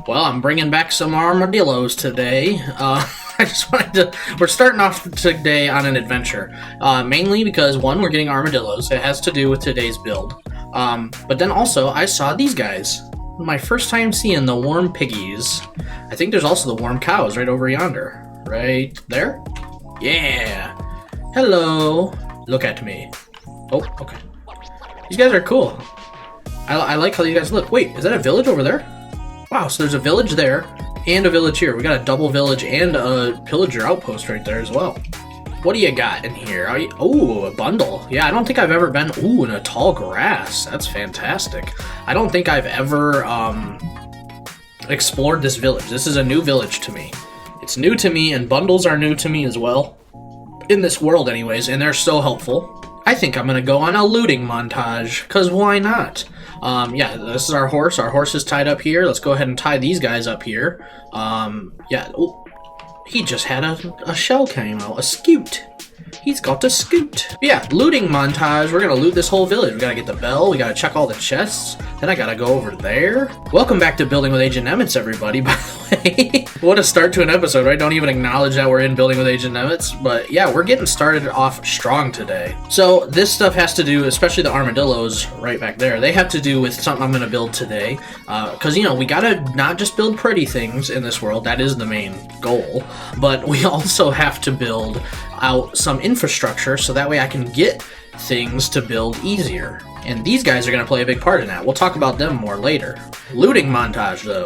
Well, I'm bringing back some armadillos today. I just wanted to. We're starting off today on an adventure. Mainly because, one, we're getting armadillos. It has to do with today's build. But then also, I saw these guys. My first time seeing the warm piggies. I think there's also the warm cows right over yonder. Right there? Yeah. Hello. Look at me. Oh, okay. These guys are cool. I like how these guys look. Wait, is that a village over there? Wow, so there's a village there and a village here. We got a double village and a pillager outpost right there as well. What do you got in here? Oh, a bundle. Yeah, I don't think I've ever been... Ooh, in a tall grass. That's fantastic. I don't think I've ever explored this village. This is a new village to me. It's new to me, and bundles are new to me as well. In this world, anyways, and they're so helpful. I think I'm going to go on a looting montage, because why not? Yeah, this is our horse. Our horse is tied up here. Let's go ahead and tie these guys up here. Yeah. Oh, he just had a shell came out. A scoot. He's got a scoot. But yeah, looting montage. We're going to loot this whole village. We got to get the bell. We got to check all the chests. Then I got to go over there. Welcome back to Building with Agent Nemitz, everybody, by the way. What a start to an episode, right? Don't even acknowledge that we're in Building with Agent Nemitz. But yeah, we're getting started off strong today. So this stuff has to do, especially the armadillos right back there, they have to do with something I'm going to build today. Because, you know, we got to not just build pretty things in this world. That is the main goal. But we also have to build out some infrastructure so that way I can get things to build easier. And these guys are going to play a big part in that. We'll talk about them more later. Looting montage, though.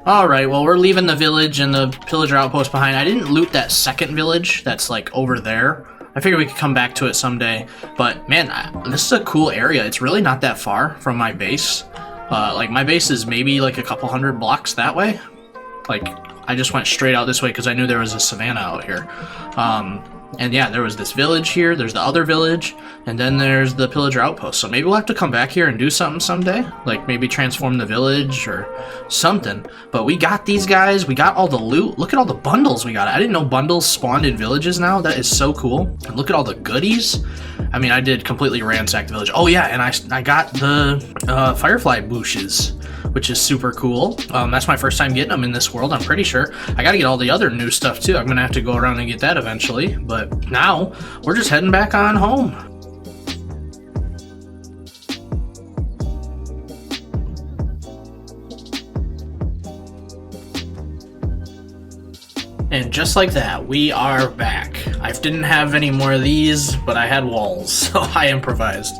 Alright, well, we're leaving the village and the pillager outpost behind. I didn't loot that second village that's, like, over there. I figured we could come back to it someday. But, man, this is a cool area. It's really not that far from my base. Like, my base is maybe, like, a couple hundred blocks that way. Like, I just went straight out this way because I knew there was a savanna out here. And yeah, there was this village here, there's the other village, and then there's the pillager outpost. So maybe we'll have to come back here and do something someday. Like maybe transform the village or something. But we got these guys, we got all the loot. Look at all the bundles we got. I didn't know bundles spawned in villages now. That is so cool. And look at all the goodies. I mean, I did completely ransack the village. Oh yeah, and I got the firefly bushes, which is super cool. That's my first time getting them in this world, I'm pretty sure. I gotta get all the other new stuff too. I'm gonna have to go around and get that eventually. But now, we're just heading back on home. And just like that, we are back. I didn't have any more of these, but I had walls, so I improvised.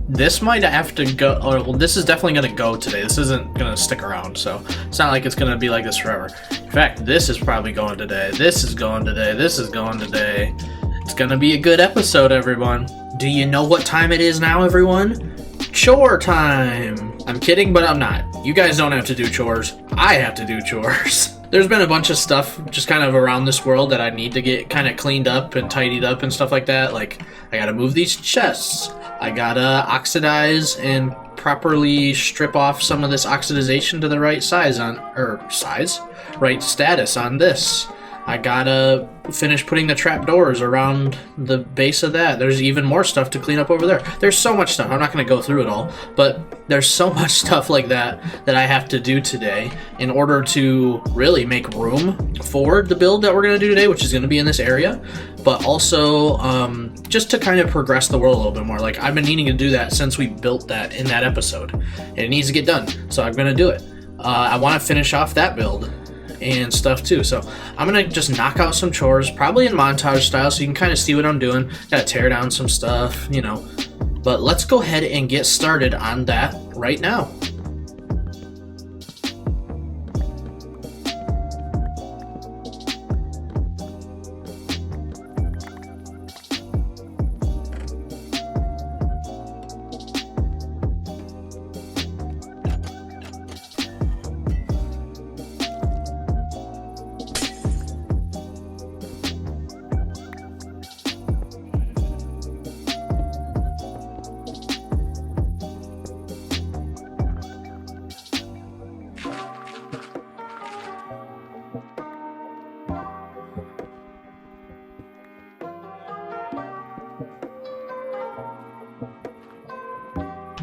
This might have to go, or well, this is definitely going to go today. This isn't going to stick around, so it's not like it's going to be like this forever. In fact, this is probably going today. This is going today. This is going today. It's going to be a good episode, everyone. Do you know what time it is now, everyone? Chore time! I'm kidding, but I'm not. You guys don't have to do chores. I have to do chores. There's been a bunch of stuff just kind of around this world that I need to get kind of cleaned up and tidied up and stuff like that. Like, I gotta move these chests. I gotta oxidize and properly strip off some of this oxidization to the right right status on this. I gotta finish putting the trapdoors around the base of that. There's even more stuff to clean up over there. There's so much stuff. I'm not going to go through it all, but there's so much stuff like that that I have to do today in order to really make room for the build that we're going to do today, which is going to be in this area, but also just to kind of progress the world a little bit more. Like, I've been needing to do that since we built that in that episode, and it needs to get done, so I'm going to do it. I want to finish off that build and stuff too, so I'm gonna just knock out some chores, probably in montage style, so you can kind of see what I'm doing. Gotta tear down some stuff, you know, but let's go ahead and get started on that right now.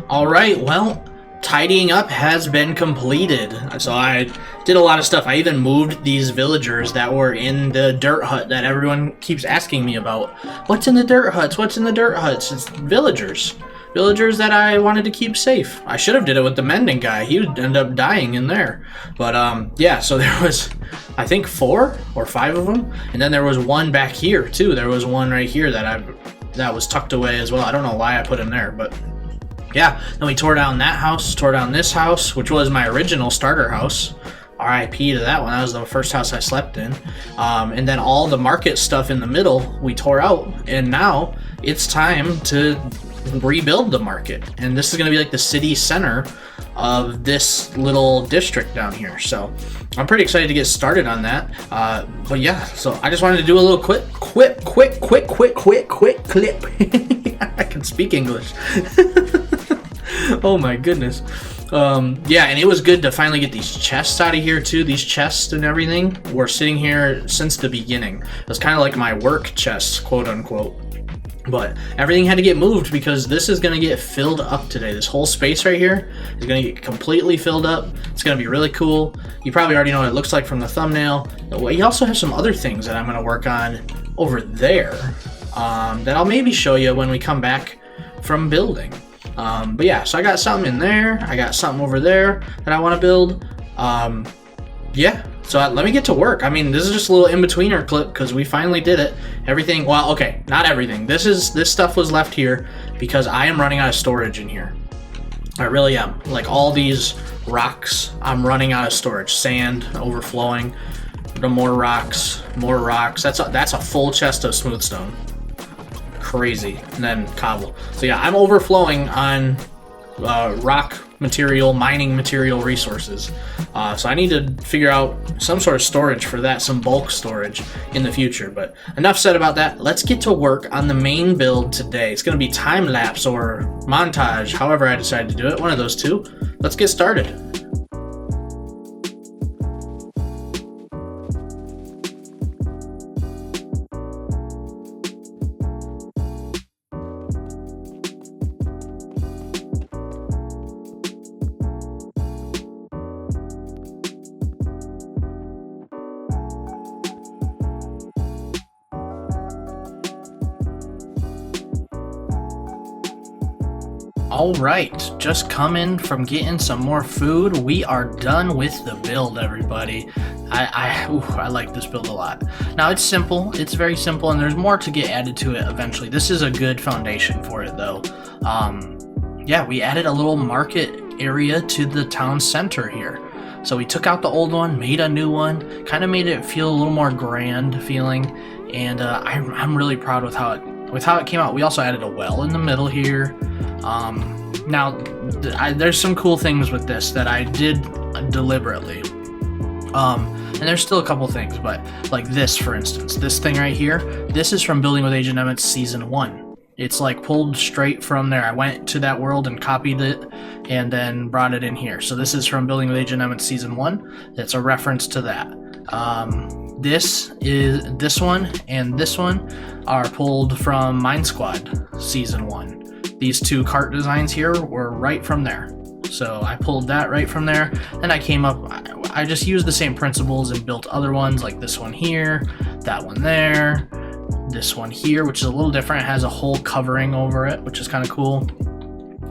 Alright, well, tidying up has been completed. So I did a lot of stuff. I even moved these villagers that were in the dirt hut that everyone keeps asking me about. What's in the dirt huts? What's in the dirt huts? It's villagers. Villagers that I wanted to keep safe. I should have did it with the mending guy. He would end up dying in there. But yeah, so there was, I think 4 or 5 of them. And then there was one back here too. There was one right here that was tucked away as well. I don't know why I put him there, but yeah. Then we tore down that house, tore down this house, which was my original starter house. RIP to that one. That was the first house I slept in. And then all the market stuff in the middle we tore out. And now it's time to rebuild the market, and this is going to be like the city center of this little district down here, so I'm pretty excited to get started on that. But yeah, so I just wanted to do a little quick clip. I can speak English. Oh my goodness. Yeah, and it was good to finally get these chests out of here too. These chests and everything were sitting here since the beginning. It was kind of like my work chests, quote unquote. But everything had to get moved because this is going to get filled up today. This whole space right here is going to get completely filled up. It's going to be really cool. You probably already know what it looks like from the thumbnail. We also have some other things that I'm going to work on over there that I'll maybe show you when we come back from building. But yeah, so I got something in there. I got something over there that I want to build. Yeah. So let me get to work. I mean, this is just a little in-betweener clip because we finally did it. Everything, well, okay, not everything. This stuff was left here because I am running out of storage in here. I really am. Like all these rocks, I'm running out of storage. Sand overflowing. More rocks. That's a full chest of smooth stone. Crazy. And then cobble. So yeah, I'm overflowing on rock material, mining material resources. So I need to figure out some sort of storage for that, some bulk storage in the future. But enough said about that. Let's get to work on the main build today. It's going to be time-lapse or montage, however I decide to do it. One of those two. Let's get started. Alright, just coming from getting some more food. We are done with the build, everybody. I like this build a lot. Now, it's simple. It's very simple, and there's more to get added to it eventually. This is a good foundation for it, though. Yeah, we added a little market area to the town center here. So we took out the old one, made a new one, kind of made it feel a little more grand feeling, and I'm really proud with how it came out. We also added a well in the middle here. Now, there's some cool things with this that I did deliberately. And there's still a couple things, but like this, for instance, this thing right here, this is from Building with AgentNemitz Season 1. It's like pulled straight from there. I went to that world and copied it and then brought it in here. So this is from Building with AgentNemitz Season 1. It's a reference to that. This one and this one are pulled from Mine Squad Season 1. These two cart designs here were right from there. So I pulled that right from there. Then I came up, I just used the same principles and built other ones like this one here, that one there, this one here, which is a little different. It has a whole covering over it, which is kind of cool.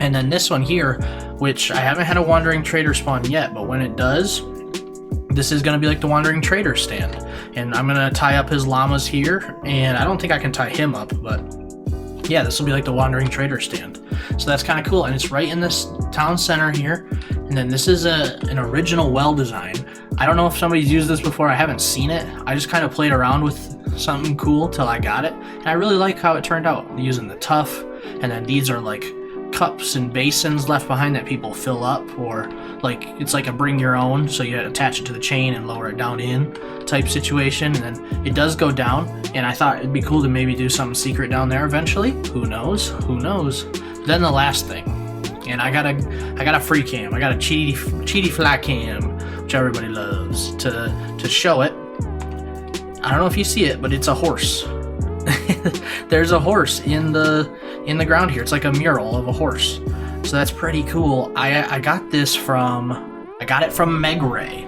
And then this one here, which I haven't had a wandering trader spawn yet, but when it does, this is going to be like the wandering trader stand. And I'm going to tie up his llamas here, and I don't think I can tie him up, but yeah, this will be like the wandering trader stand. So that's kind of cool, and it's right in this town center here. And then this is an original well design. I don't know if somebody's used this before. I haven't seen it. I just kind of played around with something cool till I got it, and I really like how it turned out. I'm using the tuff, and then these are like cups and basins left behind that people fill up, or like it's like a bring your own, so you attach it to the chain and lower it down in type situation. And then it does go down, and I thought it'd be cool to maybe do something secret down there eventually. Who knows? Then the last thing, and I got a free cam. I got a cheaty flat cam, which everybody loves, to show it. I don't know if you see it, but it's a horse. There's a horse in the ground here. It's like a mural of a horse. So that's pretty cool. I got this from, I got it from Meg Ray,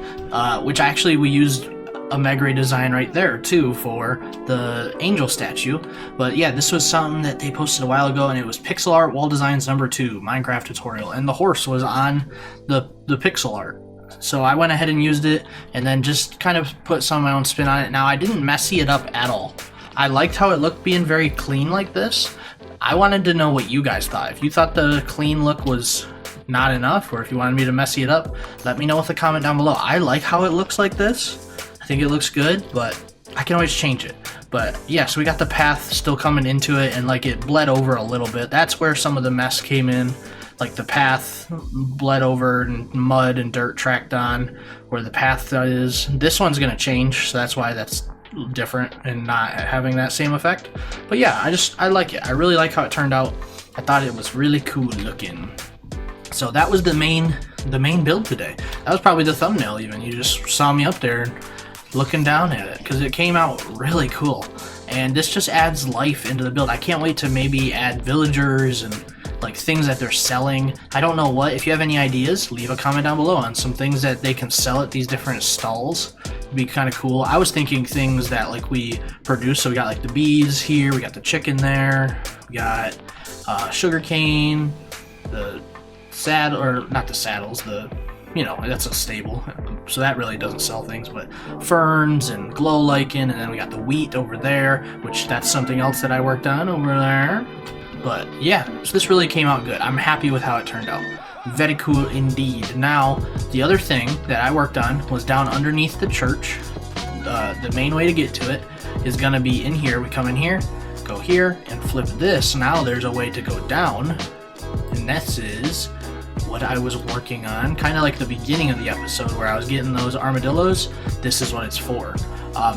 which actually we used a Meg Ray design right there too for the angel statue. But yeah, this was something that they posted a while ago, and it was Pixel Art Wall Designs #2 Minecraft tutorial, and the horse was on the pixel art. So I went ahead and used it, and then just kind of put some of my own spin on it. Now, I didn't messy it up at all. I liked how it looked being very clean like this. I wanted to know what you guys thought. If you thought the clean look was not enough, or if you wanted me to messy it up, let me know with a comment down below. I like how it looks like this. I think it looks good, but I can always change it. But yeah, so we got the path still coming into it, and like it bled over a little bit. That's where some of the mess came in. Like the path bled over and mud and dirt tracked on where the path is. This one's gonna change, so that's why that's different and not having that same effect. But yeah, I like it. I really like how it turned out. I thought it was really cool looking. So that was the main build today. That was probably the thumbnail even. You just saw me up there looking down at it because it came out really cool. And this just adds life into the build. I can't wait to maybe add villagers and like things that they're selling. I don't know what. If you have any ideas, leave a comment down below on some things that they can sell at these different stalls. It'd be kind of cool. I was thinking things that like we produce. So we got like the bees here, we got the chicken there, we got sugar cane, the saddle, or not the saddles, the, you know, that's a stable, so that really doesn't sell things, but ferns and glow lichen, and then we got the wheat over there, which that's something else that I worked on over there. But yeah, so this really came out good. I'm happy with how it turned out. Very cool indeed. Now, the other thing that I worked on was down underneath the church. The main way to get to it is gonna be in here. We come in here, go here, and flip this. Now there's a way to go down, and this is what I was working on, kind of like the beginning of the episode where I was getting those armadillos. This is what it's for.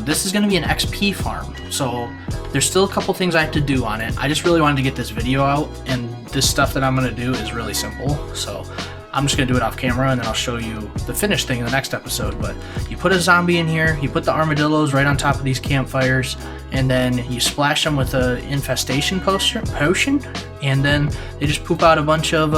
This is going to be an XP farm, so there's still a couple things I have to do on it. I just really wanted to get this video out, and this stuff that I'm going to do is really simple, so I'm just going to do it off camera, and then I'll show you the finished thing in the next episode. But you put a zombie in here, you put the armadillos right on top of these campfires, and then you splash them with an infestation potion, and then they just poop out a bunch of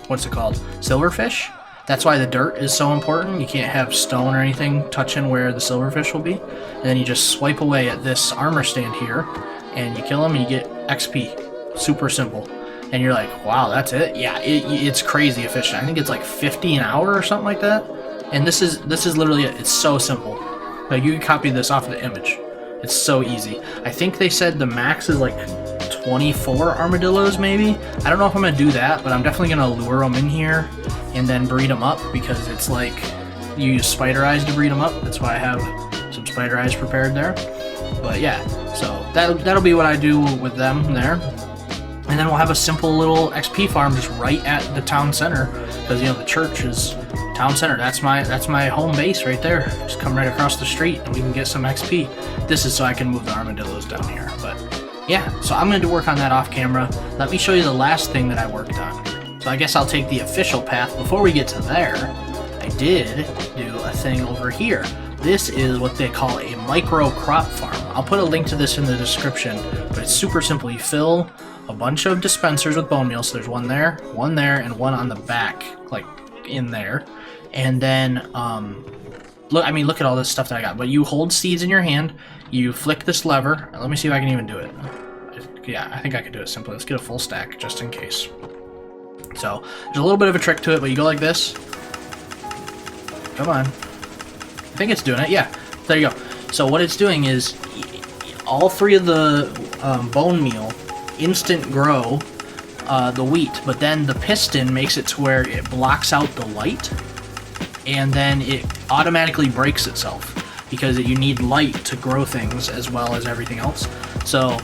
what's it called? Silverfish. That's why the dirt is so important. You can't have stone or anything touching where the silverfish will be. And then you just swipe away at this armor stand here, and you kill them, and you get XP. Super simple. And you're like, wow, that's it? Yeah, it's crazy efficient. I think it's like 50 an hour or something like that. And this is literally it. It's so simple. Like, you can copy this off of the image. It's so easy. I think they said the max is like 24 armadillos maybe. I don't know if I'm gonna do that, but I'm definitely gonna lure them in here and then breed them up, because it's like you use spider eyes to breed them up. That's why I have some spider eyes prepared there. But yeah, so that'll be what I do with them there. And then we'll have a simple little XP farm just right at the town center, because you know the church is town center. That's my home base right there. Just come right across the street and we can get some XP. This is so I can move the armadillos down here. But yeah, so I'm going to work on that off camera. Let me show you the last thing that I worked on. So I guess I'll take the official path. Before we get to there, I did do a thing over here. This is what they call a micro crop farm. I'll put a link to this in the description, but it's super simple. You fill a bunch of dispensers with bone meal. So there's one there, and one on the back, like in there. And then, look at all this stuff that I got. But you hold seeds in your hand, you flick this lever. Let me see if I can even do it. Yeah, I think I can do it simply. Let's get a full stack just in case. So there's a little bit of a trick to it, but you go like this. Come on. I think it's doing it. Yeah, there you go. So what it's doing is all three of the bone meal instant grow the wheat, but then the piston makes it to where it blocks out the light, and then it automatically breaks itself, because you need light to grow things as well as everything else. So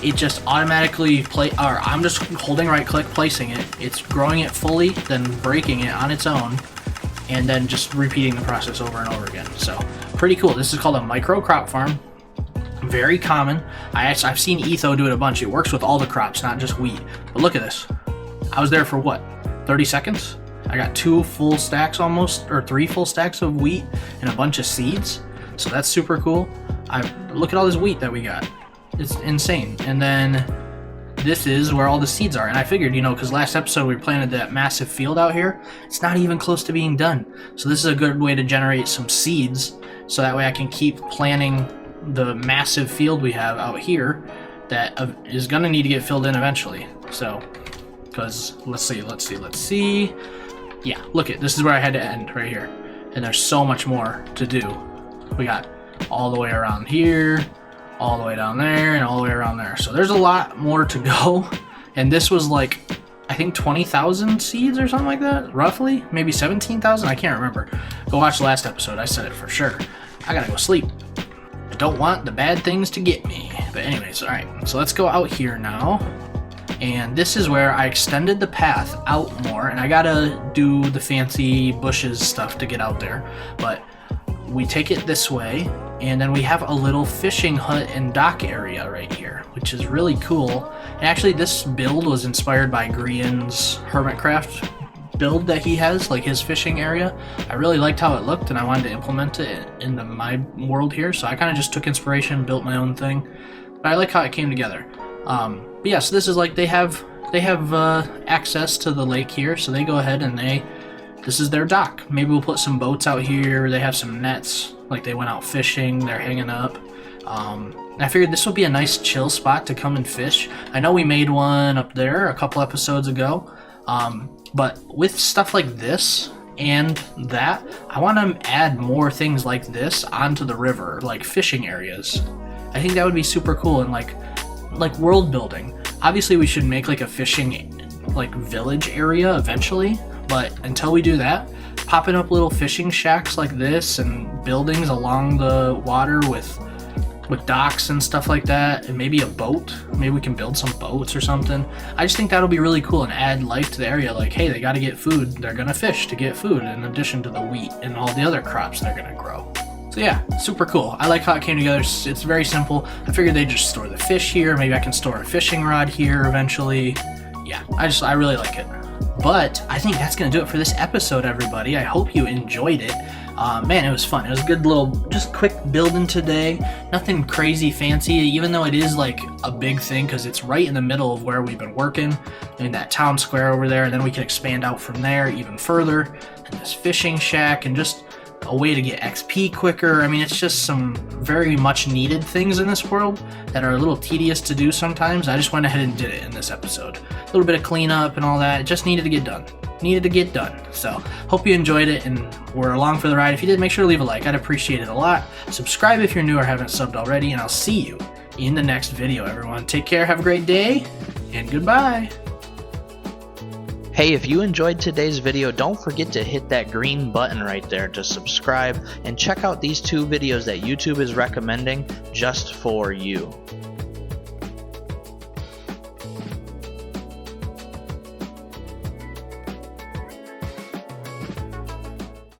it just automatically I'm just holding right click, placing it, it's growing it fully, then breaking it on its own, and then just repeating the process over and over again. So pretty cool. This is called a micro crop farm. Very common. I've seen Etho do it a bunch. It works with all the crops, not just wheat. But look at this. I was there for what, 30 seconds? I got 2 full stacks almost, or 3 full stacks of wheat and a bunch of seeds. So that's super cool. Look at all this wheat that we got. It's insane. And then this is where all the seeds are. And I figured, because last episode we planted that massive field out here, it's not even close to being done. So this is a good way to generate some seeds, so that way I can keep planting the massive field we have out here that is going to need to get filled in eventually. So, because let's see. Yeah, look at this is where I had to end right here. And there's so much more to do. We got all the way around here, all the way down there, and all the way around there. So there's a lot more to go. And this was like, I think 20,000 seeds or something like that, roughly. Maybe 17,000, I can't remember. Go watch the last episode, I said it for sure. I gotta go sleep. I don't want the bad things to get me. But anyways, alright, so let's go out here now. And this is where I extended the path out more, and I gotta do the fancy bushes stuff to get out there. But we take it this way, and then we have a little fishing hut and dock area right here, which is really cool. And actually, this build was inspired by Grian's Hermitcraft build that he has, like his fishing area. I really liked how it looked, and I wanted to implement it into my world here, so I kind of just took inspiration, built my own thing. But I like how it came together. But yeah, so this is like they have access to the lake here, so they go ahead and this is their dock. Maybe we'll put some boats out here. They have some nets, like they went out fishing, they're hanging up. I figured this would be a nice chill spot to come and fish. I know we made one up there a couple episodes ago, but with stuff like this and that, I want to add more things like this onto the river, like fishing areas. I think that would be super cool, and like world building. Obviously we should make like a fishing like village area eventually, but until we do that, popping up little fishing shacks like this and buildings along the water with docks and stuff like that, and maybe a boat. Maybe we can build some boats or something. I just think that'll be really cool and add life to the area. Like, hey, they got to get food. They're gonna fish to get food in addition to the wheat and all the other crops they're gonna grow. So yeah, super cool. I like how it came together. It's very simple. I figured they'd just store the fish here. Maybe I can store a fishing rod here eventually. Yeah, I really like it. But I think that's going to do it for this episode, everybody. I hope you enjoyed it. Man, it was fun. It was a good little, just quick building today. Nothing crazy fancy, even though it is like a big thing because it's right in the middle of where we've been working, in that town square over there. And then we can expand out from there even further. And this fishing shack and just a way to get XP quicker. I mean, it's just some very much needed things in this world that are a little tedious to do sometimes. I just went ahead and did it in this episode. A little bit of cleanup and all that. It just needed to get done. So hope you enjoyed it and were along for the ride. If you did, make sure to leave a like. I'd appreciate it a lot. Subscribe if you're new or haven't subbed already, and I'll see you in the next video, everyone. Take care, have a great day, and goodbye. Hey, if you enjoyed today's video, don't forget to hit that green button right there to subscribe, and check out these 2 videos that YouTube is recommending just for you.